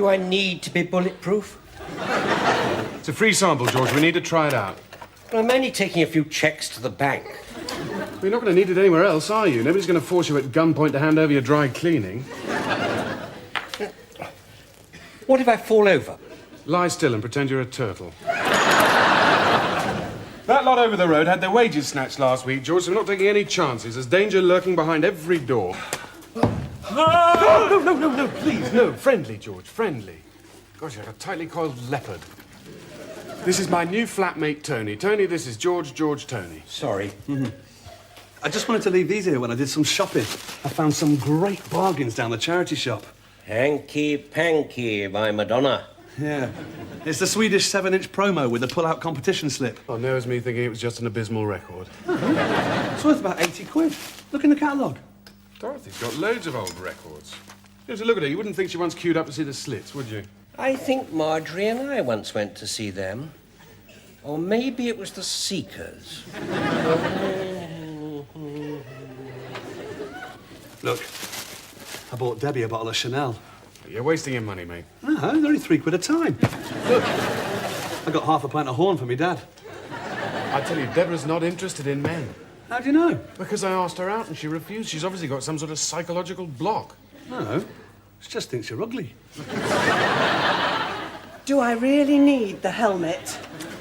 Do I need to be bulletproof? It's a free sample, George. We need to try it out. I'm only taking a few checks to the bank. Well, you're not going to need it anywhere else, are you? Nobody's going to force you at gunpoint to hand over your dry cleaning. What if I fall over? Lie still and pretend you're a turtle. That lot over the road had their wages snatched last week, George, so we're not taking any chances. There's danger lurking behind every door. No, please, no. Friendly, George, friendly. Gosh, you're like a tightly coiled leopard. This is my new flatmate, Tony. Tony, this is George, Tony. Sorry. I just wanted to leave these here when I did some shopping. I found some great bargains down the charity shop. Hanky Panky by Madonna. Yeah. It's the Swedish 7-inch promo with the pull-out competition slip. Oh, no, it's me thinking it was just an abysmal record. It's worth about 80 quid. Look in the catalogue. Dorothy's got loads of old records. You have to look at her. You wouldn't think she once queued up to see the Slits, would you? I think Marjorie and I once went to see them. Or maybe it was the Seekers. Look, I bought Debbie a bottle of Chanel. You're wasting your money, mate. No, they're only £3 a time. Look, I got half a pint of horn for me dad. I tell you, Deborah's not interested in men. How do you know? Because I asked her out and she refused. She's obviously got some sort of psychological block. No, she just thinks you're ugly. Do I really need the helmet?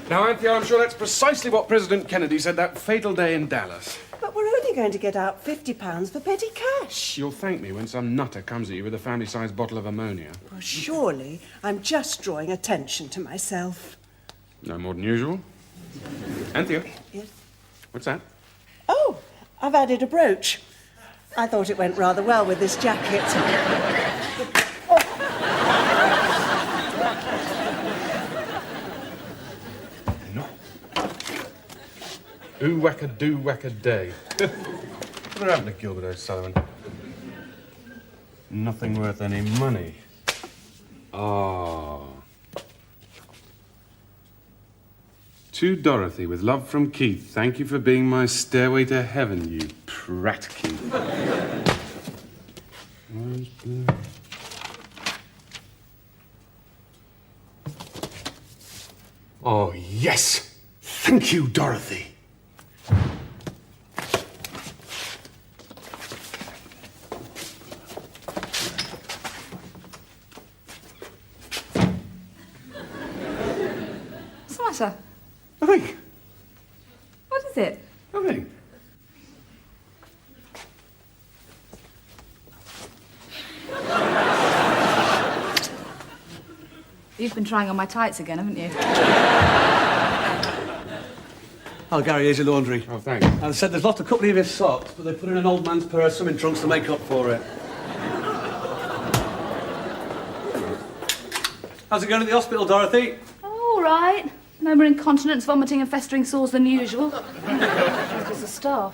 Now, Anthea, I'm sure that's precisely what President Kennedy said that fatal day in Dallas. But we're only going to get out £50 for petty cash. You'll thank me when some nutter comes at you with a family-sized bottle of ammonia. Well, surely I'm just drawing attention to myself. No more than usual. Anthea, Yes? what's that? Oh, I've added a brooch. I thought it went rather well with this jacket. Ooh, wacka-doo, wacka-day. What happened to Gilbert O'Sullivan? Nothing worth any money. Ah. To Dorothy, with love from Keith. Thank you for being my stairway to heaven, you prat, Keith. Oh, yes! Thank you, Dorothy. What's the matter? Nothing. What is it? Nothing. You've been trying on my tights again, haven't you? Oh, Gary, here's your laundry. Oh, thanks. I said there's lost a couple of his socks, but they put in an old man's pair of swimming trunks to make up for it. How's it going at the hospital, Dorothy? Oh, all right. No more incontinence, vomiting and festering sores than usual. Because the staff.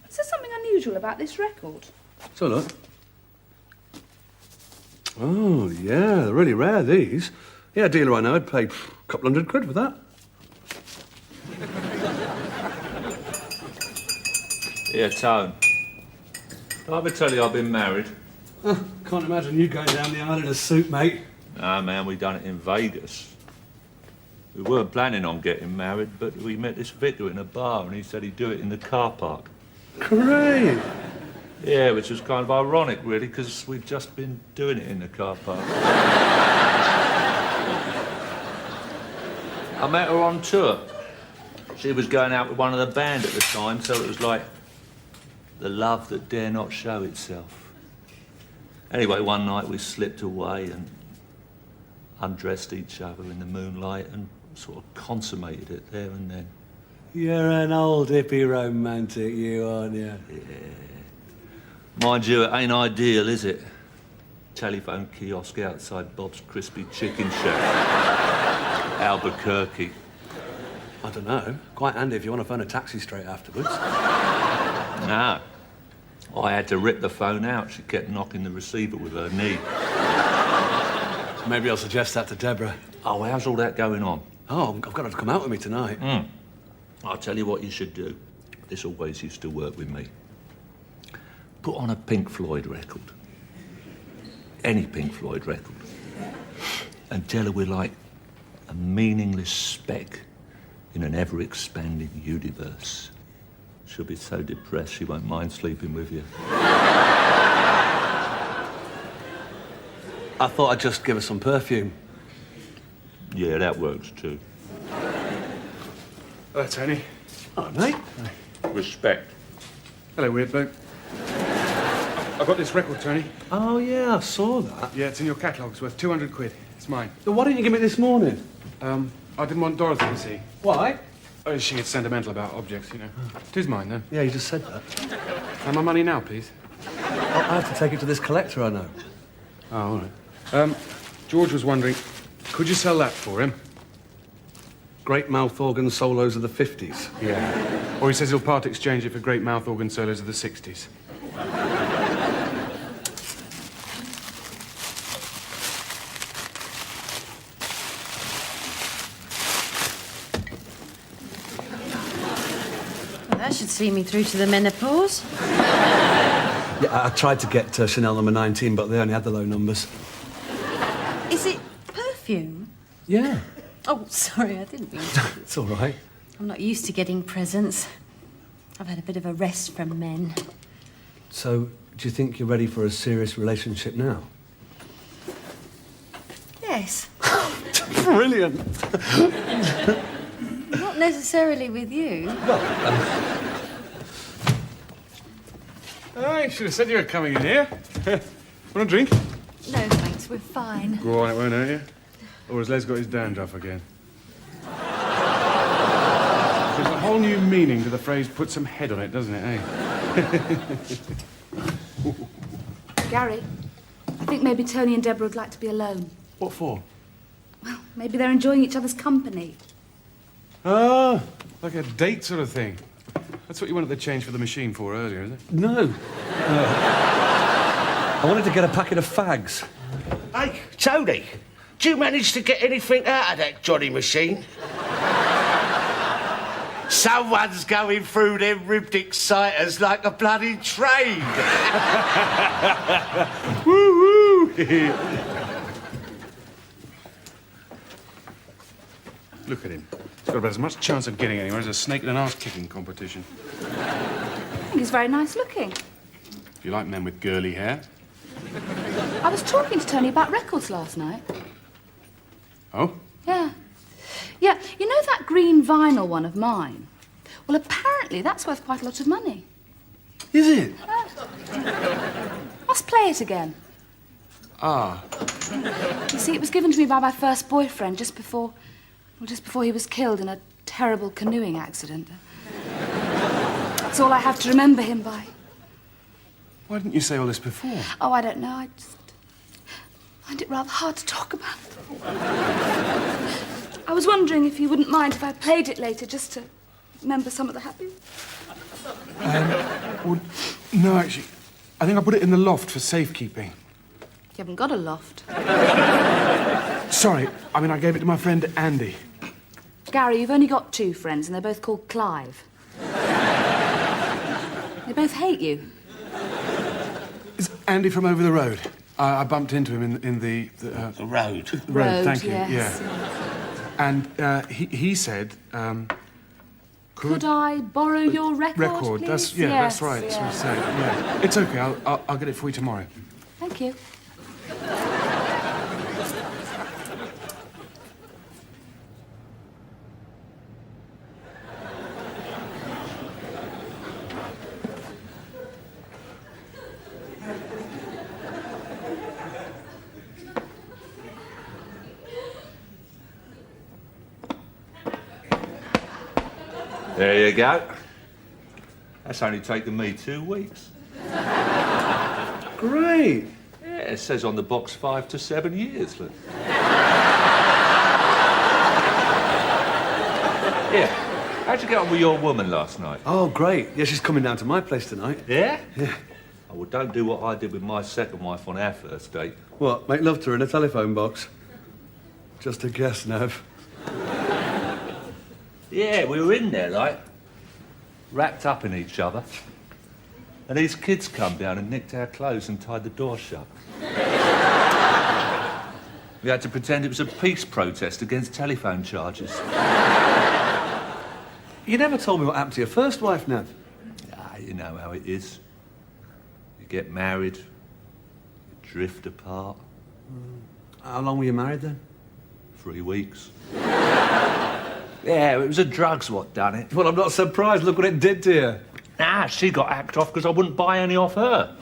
Is there something unusual about this record? So look. Oh, yeah, they're really rare, these. Yeah, a dealer I know had paid a couple £100 for that. Yeah, Tone. Did I ever tell you I've been married? Can't imagine you going down the aisle in a suit, mate. Nah, man, we done it in Vegas. We weren't planning on getting married, but we met this vicar in a bar and he said he'd do it in the car park. Great. Yeah, which was kind of ironic, really, because we'd just been doing it in the car park. I met her on tour. She was going out with one of the band at the time, so it was like the love that dare not show itself. Anyway, one night we slipped away and undressed each other in the moonlight and sort of consummated it there and then. You're an old hippie romantic, you, aren't you? Yeah. Mind you, it ain't ideal, is it? Telephone kiosk outside Bob's Crispy Chicken Shack. Albuquerque. I don't know. Quite handy if you want to phone a taxi straight afterwards. No. I had to rip the phone out. She kept knocking the receiver with her knee. Maybe I'll suggest that to Deborah. Oh, how's all that going on? Oh, I've got her to come out with me tonight. I'll tell you what you should do. This always used to work with me. Put on a Pink Floyd record. any Pink Floyd record. And tell her we're like a meaningless speck in an ever-expanding universe. She'll be so depressed she won't mind sleeping with you. I thought I'd just give her some perfume. Yeah, that works too. Hello, Tony. Hello, mate. Respect. Hello, weird bloke. I've got this record, Tony. Oh, yeah, I saw that. Yeah, it's in your catalogue. It's worth 200 quid. It's mine. Then why didn't you give me it this morning? I didn't want Dorothy to see. Why? Oh, she gets sentimental about objects, you know. It is mine, then. Yeah, you just said that. And my money now, please. I have to take it to this collector I know. Oh, all right. George was wondering, could you sell that for him? Great mouth organ solos of the 50s. Yeah. Or he says he'll part exchange it for great mouth organ solos of the 60s. Well, that should see me through to the menopause. Yeah, I tried to get Chanel number 19, but they only had the low numbers. Is it perfume? Yeah. Oh, sorry, I didn't mean to. It's all right. I'm not used to getting presents. I've had a bit of a rest from men. So, do you think you're ready for a serious relationship now? Yes. Brilliant. Not necessarily with you. I should have said you were coming in here. Want a drink? No, thanks, we're fine. Go on, it won't hurt you. Or has Les got his dandruff again? There's a whole new meaning to the phrase, put some head on it, doesn't it, eh? Gary, I think maybe Tony and Deborah would like to be alone. What for? Well, maybe they're enjoying each other's company. Ah, like a date sort of thing. That's what you wanted the change for the machine for earlier, isn't it? No. I wanted to get a packet of fags. Hey, Tony, do you manage to get anything out of that Johnny machine? Someone's going through them ribbed exciters like a bloody train. Woo-woo! Look at him. He's got about as much chance of getting anywhere as a snake in an arse-kicking competition. I think he's very nice looking. If you like men with girly hair. I was talking to Tony about records last night. Oh? Yeah. Yeah, you know that green vinyl one of mine? Well, apparently that's worth quite a lot of money. Is it? Must play it again. Ah. You see, it was given to me by my first boyfriend just before he was killed in a terrible canoeing accident. That's all I have to remember him by. Why didn't you say all this before? Oh, I don't know. I just find it rather hard to talk about. I was wondering if you wouldn't mind if I played it later, just to remember some of the happy. Well, no, actually, I think I put it in the loft for safekeeping. You haven't got a loft. Sorry, I gave it to my friend Andy. Gary, you've only got two friends, and they're both called Clive. They both hate you. It's Andy from over the road. I bumped into him in the road. road. Thank you. Yes. Yeah. And he said, Could I borrow your record, please? That's Yes, right. yeah. That's what he said. Yeah. It's okay. I'll get it for you tomorrow. Thank you. There you go. That's only taken me 2 weeks. Great. Yeah, it says on the box 5 to 7 years, look. Yeah. How'd you get on with your woman last night? Oh, great. Yeah, she's coming down to my place tonight. Yeah? Yeah. Oh, well, don't do what I did with my second wife on our first date. What, make love to her in a telephone box? Just a guess, Nev. Yeah, we were in there, like, wrapped up in each other. And these kids come down and nicked our clothes and tied the door shut. We had to pretend it was a peace protest against telephone charges. You never told me what happened to your first wife, Nev. Ah, you know how it is. You get married, you drift apart. How long were you married then? 3 weeks. Yeah, it was the drugs what done it. Well, I'm not surprised. Look what it did to you. Nah, she got hacked off because I wouldn't buy any off her.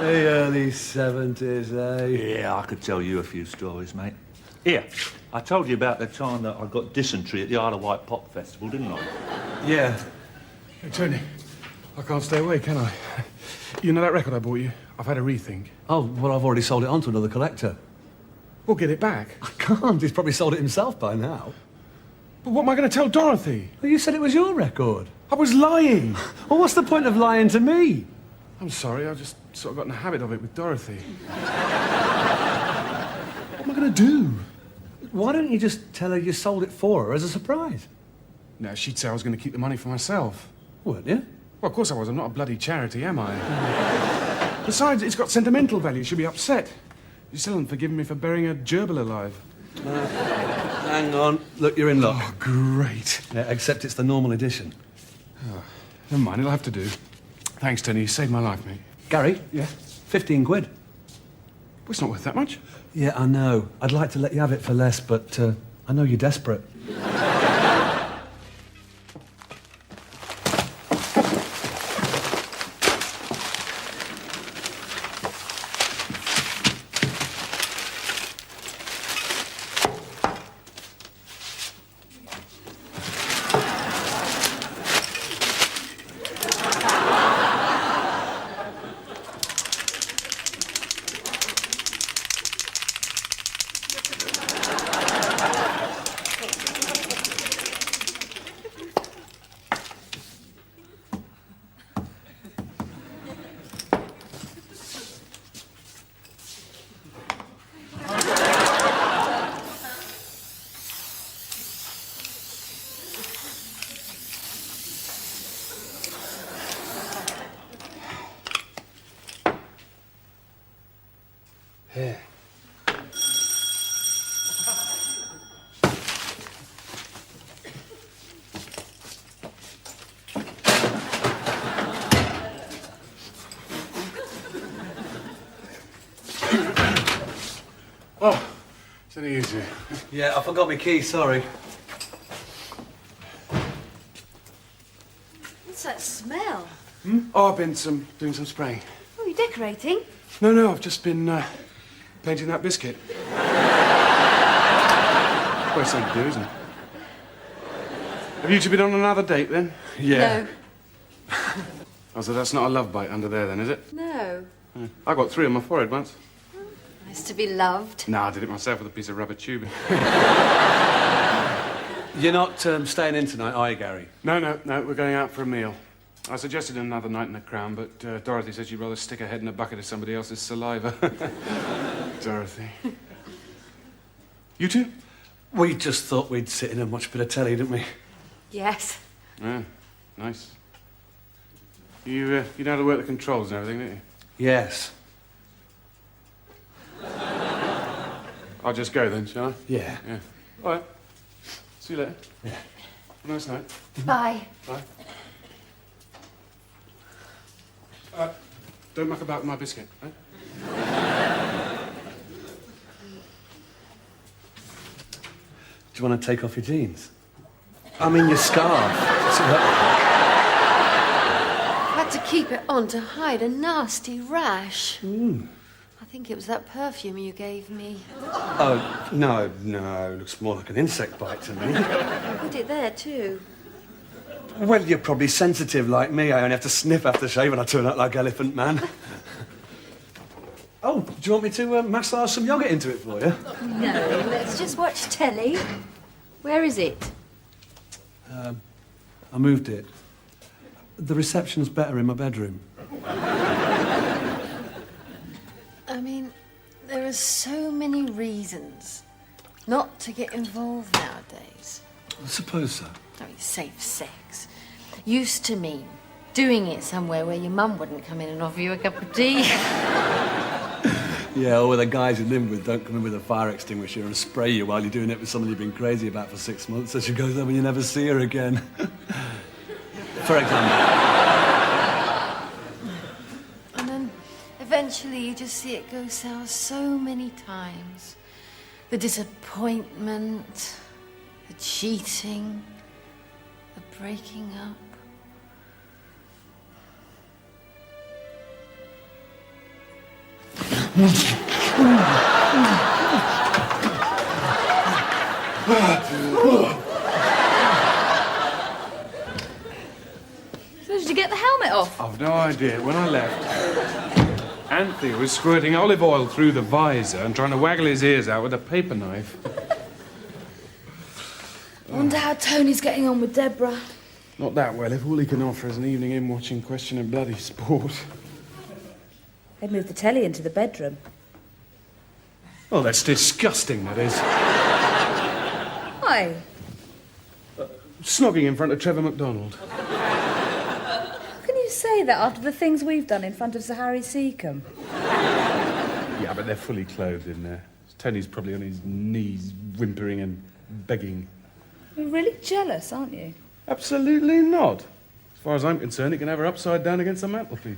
The early 70s, eh? Yeah, I could tell you a few stories, mate. Here, I told you about the time that I got dysentery at the Isle of Wight Pop Festival, didn't I? Yeah. Hey, Tony, I can't stay away, can I? You know that record I bought you? I've had a rethink. Oh, well, I've already sold it on to another collector. We'll get it back. I can't. He's probably sold it himself by now. But what am I going to tell Dorothy? Well, you said it was your record. I was lying. Well, what's the point of lying to me? I'm sorry, I just sort of got in the habit of it with Dorothy. What am I going to do? Why don't you just tell her you sold it for her as a surprise? No, she'd say I was going to keep the money for myself. Weren't you? Well, of course I was. I'm not a bloody charity, am I? Besides, it's got sentimental value. She'll be upset. You still haven't forgiven me for burying a gerbil alive. Hang on. Look, you're in luck. Oh, great. Yeah, except it's the normal edition. Never mind, it'll have to do. Thanks, Tony. You saved my life, mate. Gary? Yeah? 15 quid. Well, it's not worth that much. Yeah, I know. I'd like to let you have it for less, but I know you're desperate. Here. Oh, it's only you two. Yeah, I forgot my key, sorry. What's that smell? Oh, I've been doing some spraying. Oh, you're decorating? No, I've just been painting that biscuit. Well, it's something to do, isn't it? Have you two been on another date, then? Yeah. Oh, so that's not a love bite under there, then, is it? No. I got 3 on my forehead once. Nice to be loved. No, I did it myself with a piece of rubber tubing. You're not staying in tonight, are you, Gary? No, we're going out for a meal. I suggested another night in the Crown, but Dorothy said she'd rather stick her head in a bucket of somebody else's saliva. Dorothy. You two? We just thought we'd sit in and watch a bit of telly, didn't we? Yes. Yeah, nice. You know how to work the controls and everything, don't you? Yes. I'll just go then, shall I? Yeah. Yeah. All right. See you later. Yeah. Have a nice night. Bye. Bye. Don't muck about with my biscuit, eh? Do you want to take off your jeans? I mean, your scarf. Had to keep it on to hide a nasty rash. I think it was that perfume you gave me. Oh, no. Looks more like an insect bite to me. I put it there too. Well, you're probably sensitive like me. I only have to sniff after shave and I turn out like Elephant Man. Oh, do you want me to massage some yogurt into it for you? No, let's just watch telly. Where is it? I moved it. The reception's better in my bedroom. I mean, there are so many reasons not to get involved nowadays. I suppose so. I mean, safe sex used to mean doing it somewhere where your mum wouldn't come in and offer you a cup of tea. Yeah, or where the guys you live with don't come in with a fire extinguisher and spray you while you're doing it with someone you've been crazy about for 6 months, so she goes home and you never see her again. For example. And then eventually you just see it go sour so many times. The disappointment, the cheating, the breaking up. So did you get the helmet off? I've no idea. When I left, Anthony was squirting olive oil through the visor and trying to waggle his ears out with a paper knife. I wonder how Tony's getting on with Deborah. Not that well, if all he can offer is an evening in watching Question and Bloody Sport. They moved the telly into the bedroom. Oh, that's disgusting, that is. Why? Snogging in front of Trevor MacDonald. How can you say that after the things we've done in front of Sir Harry Seacombe? Yeah, but they're fully clothed in there. Tony's probably on his knees, whimpering and begging. You're really jealous, aren't you? Absolutely not. As far as I'm concerned, he can have her upside down against the mantelpiece.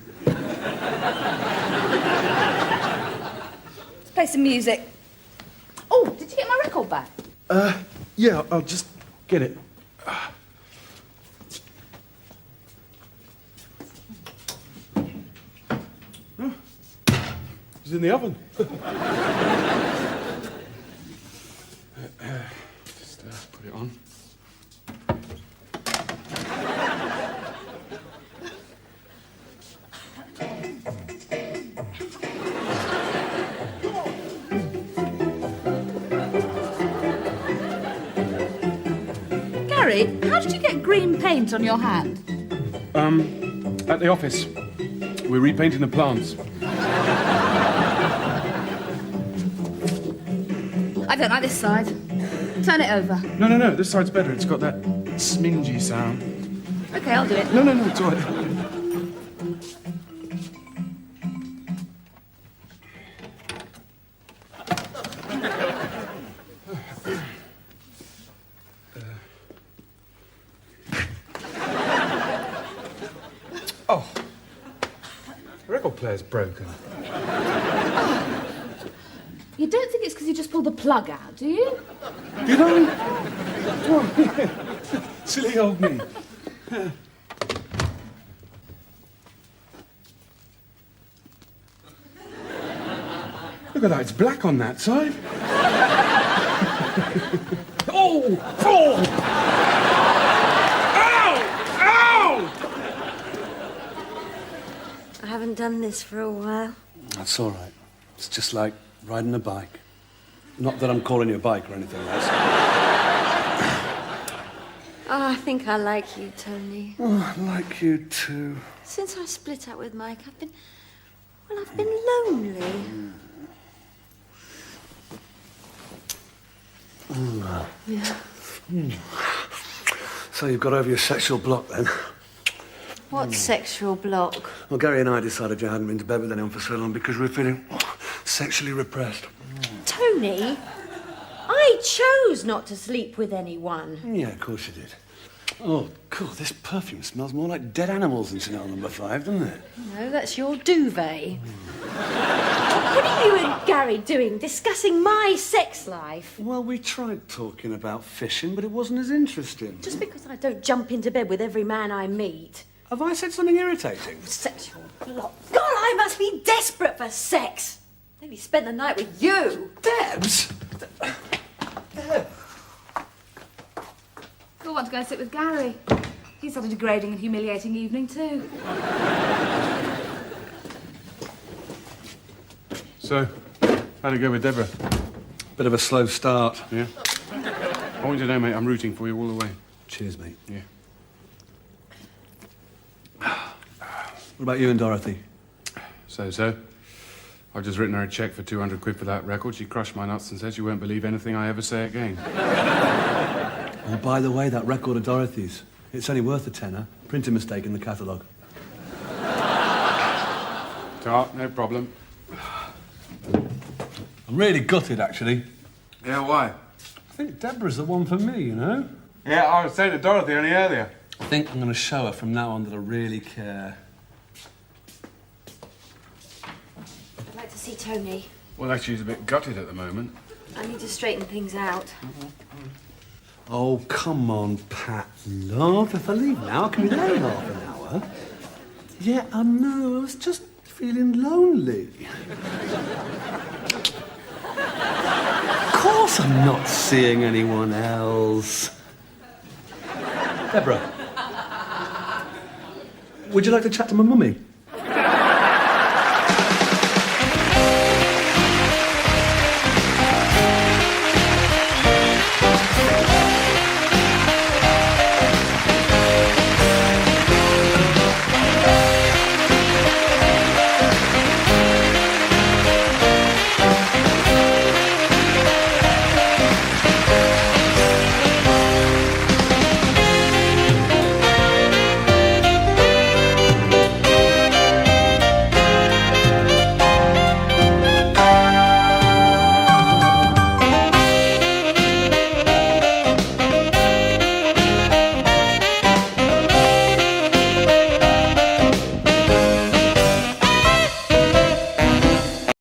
Let's play some music. Oh, did you get my record back? Yeah, I'll just get it. Oh, it's in the oven. Just put it on. Gary, how did you get green paint on your hand? At the office. We're repainting the plants. I don't like this side. Turn it over. No, this side's better. It's got that smingy sound. Okay, I'll do it. No, it's all right. Oh, the record player's broken. You don't think it's because you just pulled the plug out, do you? Did I? Oh, silly old me. Look at that, it's black on that side. Oh! Ow! I haven't done this for a while. That's all right. It's just like riding a bike. Not that I'm calling you a bike or anything else. Oh, I think I like you, Tony. Oh, I like you too. Since I split up with Mike, I've been lonely. Yeah. So you've got over your sexual block then? What sexual block? Well, Gary and I decided you hadn't been to bed with anyone for so long because we were feeling sexually repressed. Tony, I chose not to sleep with anyone. Yeah, of course you did. Oh, cool. This perfume smells more like dead animals than Chanel No. 5, doesn't it? No, that's your duvet. What are you and Gary doing, discussing my sex life? Well, we tried talking about fishing, but it wasn't as interesting. Just because I don't jump into bed with every man I meet. Have I said something irritating? Sexual block. God, I must be desperate for sex. Maybe spend the night with you. Debs! You'll want to go and sit with Gary. He's had a degrading and humiliating evening too. So, how'd it go with Deborah? Bit of a slow start. Yeah? I want you to know, mate, I'm rooting for you all the way. Cheers, mate. Yeah. What about you and Dorothy? So. I've just written her a cheque for 200 quid for that record. She crushed my nuts and said she won't believe anything I ever say again. Oh, by the way, that record of Dorothy's, it's only worth a tenner. Printing mistake in the catalogue. Ta, no problem. I'm really gutted, actually. Yeah, why? I think Deborah's the one for me, you know? Yeah, I was saying to Dorothy only earlier. I think I'm going to show her from now on that I really care. I'd like to see Tony. Well, actually, she's a bit gutted at the moment. I need to straighten things out. Oh, come on, Pat, love. If I leave now, I can be there in half an hour. Yeah, I know. I was just feeling lonely. Of course I'm not seeing anyone else. Deborah, would you like to chat to my mummy?